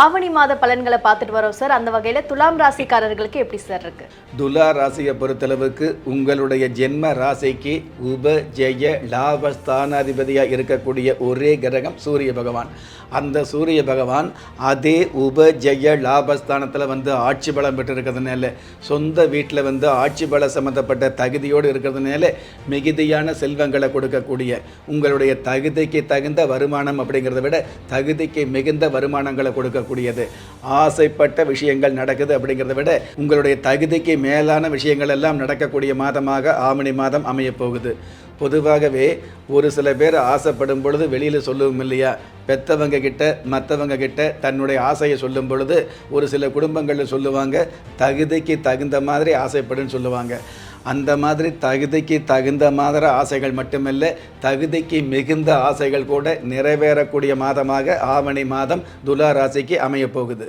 ஆவணி மாத பலன்களை பார்த்துட்டு வரோம் சார். அந்த வகையில துலாம் ராசிக்காரர்களுக்கு எப்படி சார் இருக்கு? துலா ராசியை பொறுத்தளவுக்கு உங்களுடைய ஜென்ம ராசிக்கு உப ஜெய லாபஸ்தானாதிபதியாக இருக்கக்கூடிய ஒரே கிரகம் சூரிய பகவான். அந்த சூரிய பகவான் அதே உப ஜெய லாபஸ்தானத்தில் வந்து ஆட்சி பலம் பெற்று இருக்கிறதுனால, சொந்த வீட்டில் வந்து ஆட்சி பல சம்மந்தப்பட்ட தகுதியோடு இருக்கிறதுனால மிகுதியான செல்வங்களை கொடுக்கக்கூடிய, உங்களுடைய தகுதிக்கு தகுந்த வருமானம் அப்படிங்கிறத விட தகுதிக்கு மிகுந்த வருமானங்களை கொடுக்கக்கூடியது, ஆசைப்பட்ட விஷயங்கள் நடக்குது அப்படிங்கிறத விட உங்களுடைய தகுதிக்கு மேலான விஷயங்கள் எல்லாம் நடக்கக்கூடிய மாதமாக ஆவணி மாதம் அமையப் போகுது. பொதுவாகவே ஒரு சில பேர் ஆசைப்படும் பொழுது வெளியில் சொல்லுவோம் இல்லையா, பெற்றவங்க கிட்ட மற்றவங்க கிட்ட தன்னுடைய ஆசையை சொல்லும் பொழுது ஒரு சில குடும்பங்களில் சொல்லுவாங்க, தகுதிக்கு தகுந்த மாதிரி ஆசைப்படுன்னு சொல்லுவாங்க. அந்த மாதிரி தகுதிக்கு தகுந்த மாதிரி ஆசைகள் மட்டுமல்ல, தகுதிக்கு மிகுந்த ஆசைகள் கூட நிறைவேறக்கூடிய மாதமாக ஆவணி மாதம் துலா ராசிக்கு அமையப் போகுது.